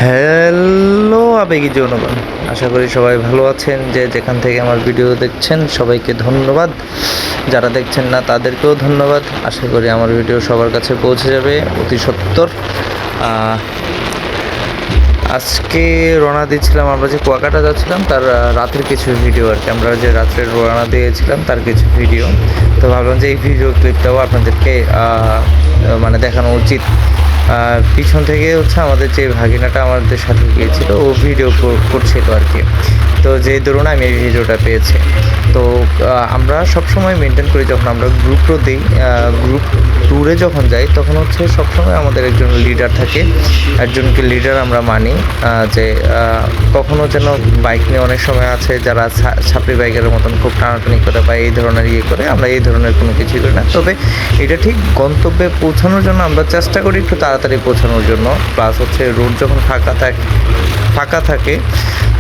Hello আবেগী জনগণ, আশা করি সবাই ভালো আছেন। যে যেখান থেকে আমার ভিডিও দেখছেন সবাইকে ধন্যবাদ, যারা দেখছেন না তাদেরকেও ধন্যবাদ। আশা করি আমার ভিডিও সবার কাছে পৌঁছে যাবে অতি সত্বর। আজকে রওনা দিয়েছিলাম, আমরা যে কুয়াকাটা যাচ্ছিলাম তার রাতের কিছু ভিডিও আর কি। আমরা যে রাত্রে রওনা দিয়েছিলাম তার কিছু ভিডিও, তো ভাবলাম যে এই ভিডিও ক্লিপটাও আপনাদেরকে মানে দেখানো উচিত। পিছন থেকে হচ্ছে আমাদের যে ভাগিনাটা আমাদের সাথে গিয়েছিল, ও ভিডিও করছিল আর কি। তো যেই ধরুন আমি এই ভিডিওটা পেয়েছি। তো আমরা সবসময় মেনটেন করি, যখন আমরা গ্রুপ ট্যুর দিই, গ্রুপ ট্যুরে যখন যাই তখন হচ্ছে সবসময় আমাদের একজন লিডার থাকে। একজনকে লিডার আমরা মানি, যে কখনো যেন বাইক নিয়ে অনেক সময় আছে যারা ছাপড়ি বাইকের মতন খুব টানাটানি করে বা এই ধরনের ইয়ে করে, আমরা এই ধরনের কোনো কিছুই করি না। তবে এটা ঠিক গন্তব্যে পৌঁছানোর জন্য আমরা চেষ্টা করি একটু তাড়াতাড়ি পৌঁছানোর জন্য। প্লাস হচ্ছে রোড যখন ফাঁকা থাকে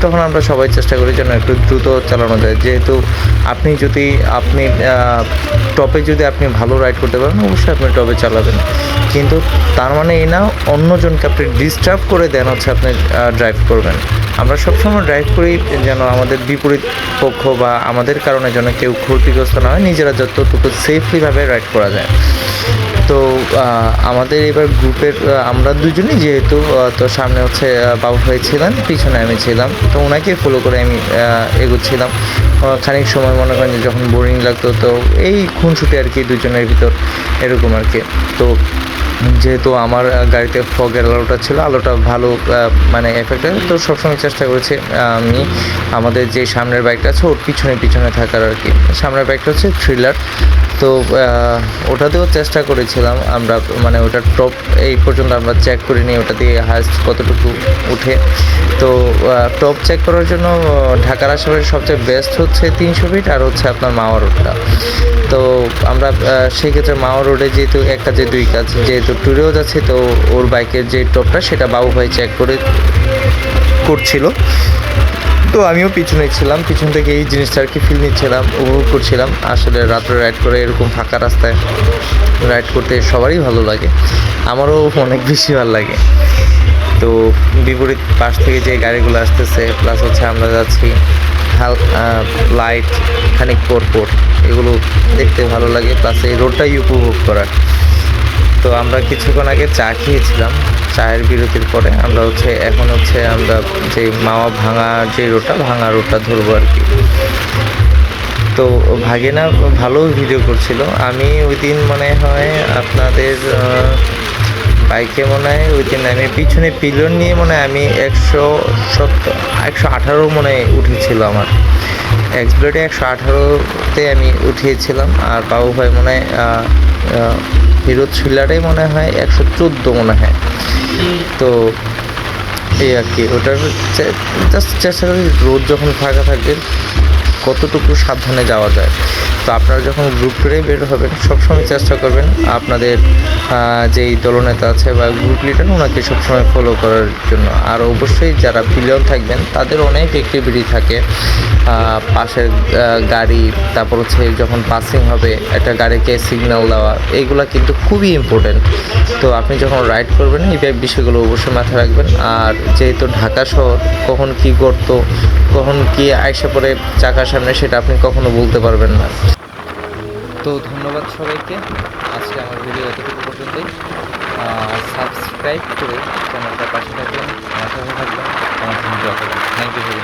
তখন আমরা সবাই চেষ্টা করি যেন একটু দ্রুত চালানো যায়। যেহেতু আপনি টপে যদি আপনি ভালো রাইড করতে পারেন, অবশ্যই আপনি টপে চালাবেন, কিন্তু তার মানে এই না অন্যজনকে আপনি ডিস্টার্ব করে দেন হচ্ছে আপনি ড্রাইভ করবেন। আমরা সবসময় ড্রাইভ করি যেন আমাদের বিপরীত পক্ষ বা আমাদের কারণে যেন কেউ ক্ষতিগ্রস্ত না হয়, নিজেরা যতটুকু সেফলিভাবে রাইড করা যায়। তো আমাদের এবার গ্রুপের আমরা দুজনেই যেহেতু, তো সামনে হচ্ছে বাবু ভাই ছিলেন, পিছনে আমি ছিলাম। তো ওনাকে ফলো করে আমি এগোচ্ছিলাম। খানিক সময় মনে করেন যখন বোরিং লাগতো, তো এই খুনসুটি আর কি দুজনের ভিতর এরকম আর কি। তো যেহেতু আমার গাড়িতে ফগের আলোটা ছিল, আলোটা ভালো মানে এফেক্ট, তো সবসময় চেষ্টা করেছি আমি আমাদের যে সামনের বাইকটা আছে ওর পিছনে থাকার আর কি। সামনের বাইকটা হচ্ছে থ্রিলার, তো ওটাতেও চেষ্টা করেছিলাম আমরা, মানে ওটার টপ এই পর্যন্ত আমরা চেক করিনি, ওটা দিয়ে হাইস্ট কতটুকু উঠে। তো টপ চেক করার জন্য ঢাকার আশেপাশে সবচেয়ে বেস্ট হচ্ছে 300 ফিট আর হচ্ছে আপনার মাওয়া রোডটা। তো আমরা সেই ক্ষেত্রে মাওয়া রোডে যেহেতু এক কাজে দুই কাজ, যেহেতু ট্যুরেও যাচ্ছে, তো ওর বাইকের যে টপটা সেটা বাবু ভাই চেক করছিল। তো আমিও পিছনে ছিলাম, পিছন থেকে এই জিনিসটা আর কি ফিল নিচ্ছিলাম, উপভোগ করছিলাম। আসলে রাত্রে রাইড করে এরকম ফাঁকা রাস্তায় রাইড করতে সবারই ভালো লাগে, আমারও অনেক বেশি ভালো লাগে। তো বিপরীত পাশ থেকে যে গাড়িগুলো আসতেছে, প্লাস হচ্ছে আমরা যাচ্ছি লাইট খানিক পর এগুলো দেখতে ভালো লাগে, প্লাস এই রোডটাই উপভোগ করার। তো আমরা কিছুক্ষণ আগে চা খেয়েছিলাম, চায়ের বিরতির পরে আমরা এখন আমরা যে মাওয়া ভাঙা রোডটা ধরবো আর কি। তো ভাগিনা ভালো ভিডিও করছিল। আমি ওই দিন মনে হয় আপনাদের বাইকে মনে হয় ওই দিন আমি পিছনে পিলন নিয়ে মনে হয় আমি 118 মনে হয় উঠেছিল আমার এক্সব্লেডে, 118তে আমি উঠিয়েছিলাম। আর বাবু ভাই মনে হয় হিরো থ্রিলারে মনে হয় 114 মনে হয়। তো এই আর কি, ওটার জাস্ট চেষ্টা করি রোদ যখন ফাঁকা থাকবে কতটুকু সাবধানে যাওয়া যায়। তো আপনারা যখন গ্রুপ ট্যুরে বের হবেন সবসময় চেষ্টা করবেন আপনাদের যেই দলনেতা আছে বা গ্রুপ লিডার ওনাকে সবসময় ফলো করার জন্য। আর অবশ্যই যারা পিলিয়ন থাকবেন তাদের অনেক অ্যাক্টিভিটি থাকে, পাশের গাড়ি, তারপর হচ্ছে যখন পাসিং হবে একটা গাড়িকে সিগন্যাল দেওয়া, এইগুলা কিন্তু খুবই ইম্পর্টেন্ট। তো আপনি যখন রাইড করবেন এই বিষয়গুলো অবশ্যই মাথায় রাখবেন। আর যেহেতু ঢাকা শহর কখন কী গর্ত, কখন কী আইসা পড়ে চাকার সামনে, সেটা আপনি কখনো বলতে পারবেন না। তো ধন্যবাদ সবাইকে, আজকে আমার ভিডিও এতটুকু পর্যন্তই। সাবস্ক্রাইব করে চ্যানেলটা পাশে থাকবেন, আমার সাথে থাকবেন, আমার সঙ্গে থ্যাংক ইউ ভেরি মাচ।